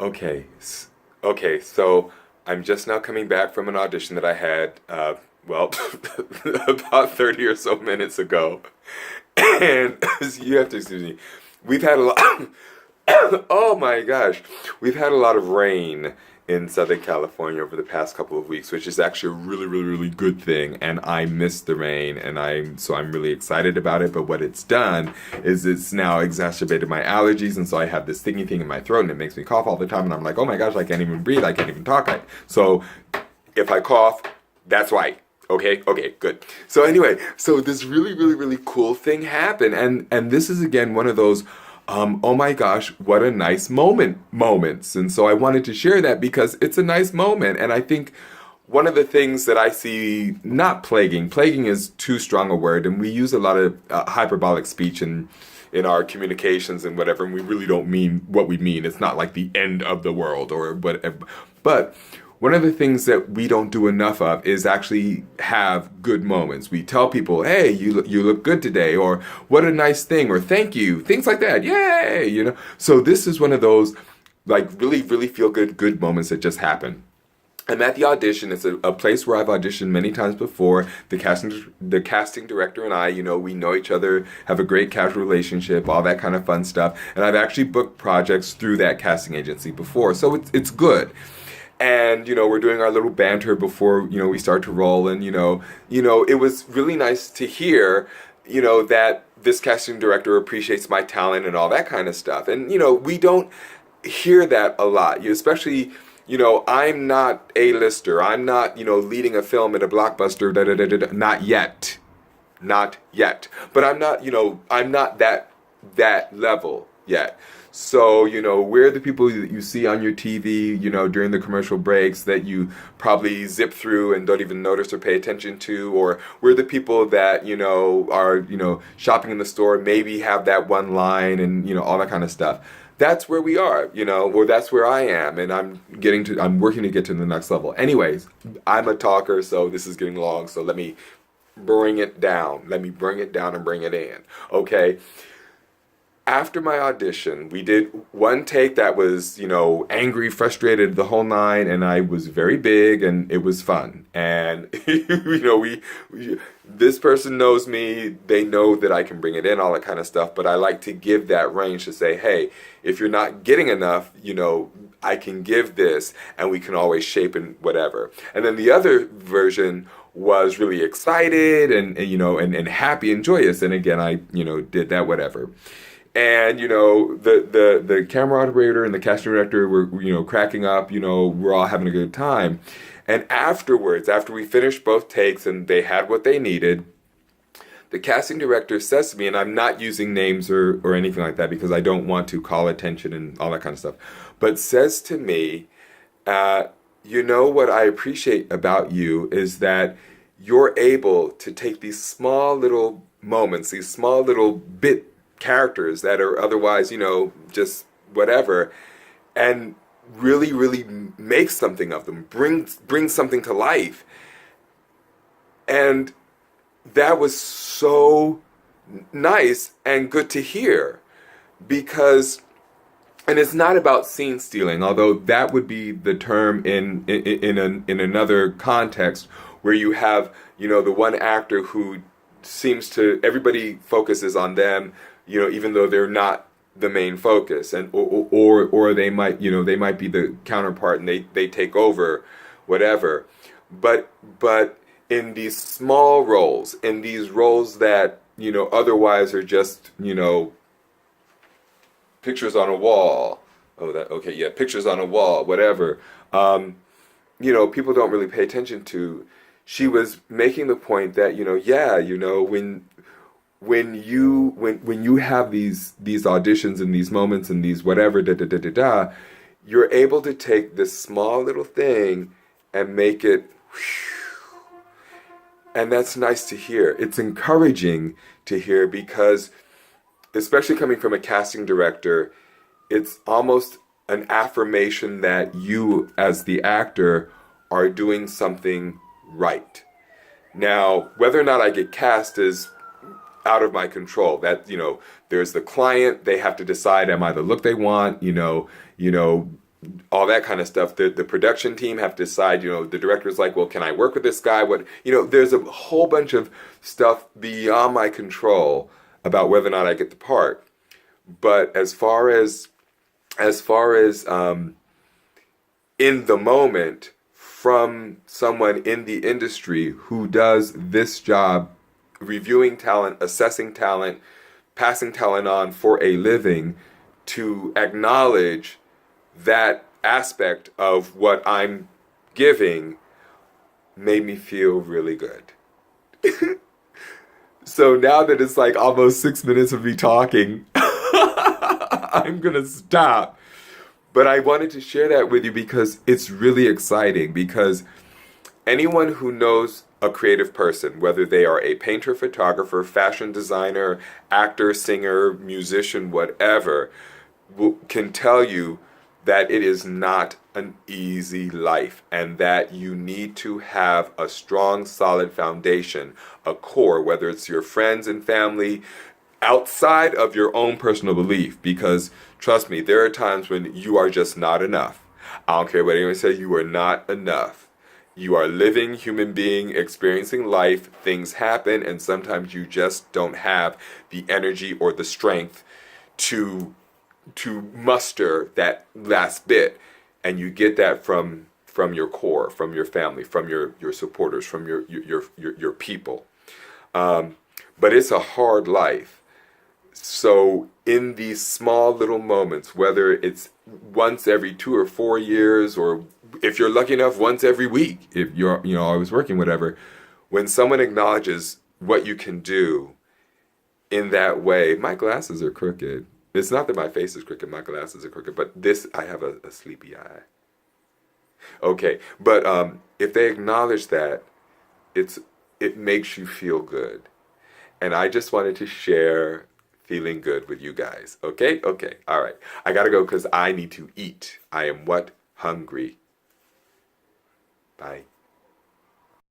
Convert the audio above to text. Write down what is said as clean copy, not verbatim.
Okay, okay, so I'm just now coming back from an audition that I had, well, about 30 or so minutes ago. And you have to excuse me. We've had a lot, oh my gosh, we've had a lot of rain in Southern California over the past couple of weeks, which is actually a really, really, really good thing. And I miss the rain, and I'm really excited about it. But what it's done is it's now exacerbated my allergies, and so I have this stinging thing in my throat, and it makes me cough all the time. And I'm like, oh my gosh, I can't even breathe, I can't even talk. So if I cough, that's why. Okay, okay, good. So anyway, so this really, really, really cool thing happened, and this is again one of those oh my gosh, what a nice moments. And so I wanted to share that because it's a nice moment. And I think one of the things that I see not plaguing is too strong a word, and we use a lot of hyperbolic speech in our communications and whatever, and we really don't mean what we mean. It's not like the end of the world or whatever. But one of the things that we don't do enough of is actually have good moments. We tell people, "Hey, you look good today," or "What a nice thing," or "Thank you," things like that. Yay, you know. So this is one of those like really really feel good moments that just happen. I'm at the audition. It's a place where I've auditioned many times before. The casting director and I, we know each other, have a great casual relationship, all that kind of fun stuff. And I've actually booked projects through that casting agency before, so it's good. And we're doing our little banter before we start to roll. And it was really nice to hear that this casting director appreciates my talent and all that kind of stuff. And we don't hear that a lot. Especially, I'm not A-lister. I'm not, leading a film at a blockbuster. Da, da, da, da, da. Not yet. Not yet. But I'm not that level yet. So, we're the people that you see on your TV, during the commercial breaks that you probably zip through and don't even notice or pay attention to, or we're the people that, are, shopping in the store, maybe have that one line and, all that kind of stuff. That's where we are, or that's where I am, and I'm working to get to the next level. Anyways, I'm a talker, so this is getting long, so let me bring it down. Let me bring it down and bring it in, okay? After my audition, we did one take that was, angry, frustrated, the whole nine, and I was very big, and it was fun. And, this person knows me, they know that I can bring it in, all that kind of stuff, but I like to give that range to say, hey, if you're not getting enough, I can give this, and we can always shape and whatever. And then the other version was really excited and happy and joyous, and again, I, did that, whatever. And the camera operator and the casting director were cracking up. We're all having a good time. And afterwards, after we finished both takes and they had what they needed, the casting director says to me, and I'm not using names or anything like that because I don't want to call attention and all that kind of stuff, but says to me, what I appreciate about you is that you're able to take these small little moments, these small little bit characters that are otherwise, just whatever, and really, really make something of them, bring something to life. And that was so nice and good to hear because, and it's not about scene stealing, although that would be the term in another context where you have, the one actor who seems to, everybody focuses on them, even though they're not the main focus, and or they might they might be the counterpart and they take over, whatever. But in these small roles, in these roles that otherwise are just pictures on a wall. Oh, that okay, yeah, pictures on a wall, whatever. People don't really pay attention to. She was making the point that when you have these auditions and these moments and these whatever you're able to take this small little thing and make it and that's nice to hear. It's encouraging to hear because especially coming from a casting director, it's almost an affirmation that you as the actor are doing something right. Now, whether or not I get cast is out of my control. That there's the client, they have to decide, am I the look they want, all that kind of stuff. The production team have to decide, the director's like, well, can I work with this guy? What, there's a whole bunch of stuff beyond my control about whether or not I get the part. But as far as in the moment, from someone in the industry who does this job, reviewing talent, assessing talent, passing talent on for a living, to acknowledge that aspect of what I'm giving made me feel really good. So now that it's like almost 6 minutes of me talking, I'm gonna stop. But I wanted to share that with you because it's really exciting. Because anyone who knows a creative person, whether they are a painter, photographer, fashion designer, actor, singer, musician, whatever, can tell you that it is not an easy life, and that you need to have a strong, solid foundation, a core, whether it's your friends and family, outside of your own personal belief. Because trust me, there are times when you are just not enough. I don't care what anyone says, you are not enough. You are a living human being experiencing life. Things happen, and sometimes you just don't have the energy or the strength to muster that last bit. And you get that from your core, from your family, from your supporters, from your people. But it's a hard life. So in these small little moments, whether it's once every 2 or 4 years, or if you're lucky enough, once every week, if you're always working, whatever, when someone acknowledges what you can do in that way. My glasses are crooked. It's not that my face is crooked, my glasses are crooked, but I have a sleepy eye. Okay, but if they acknowledge that, it makes you feel good. And I just wanted to share feeling good with you guys. Okay? Okay. All right. I gotta go because I need to eat. I am what? Hungry. Bye.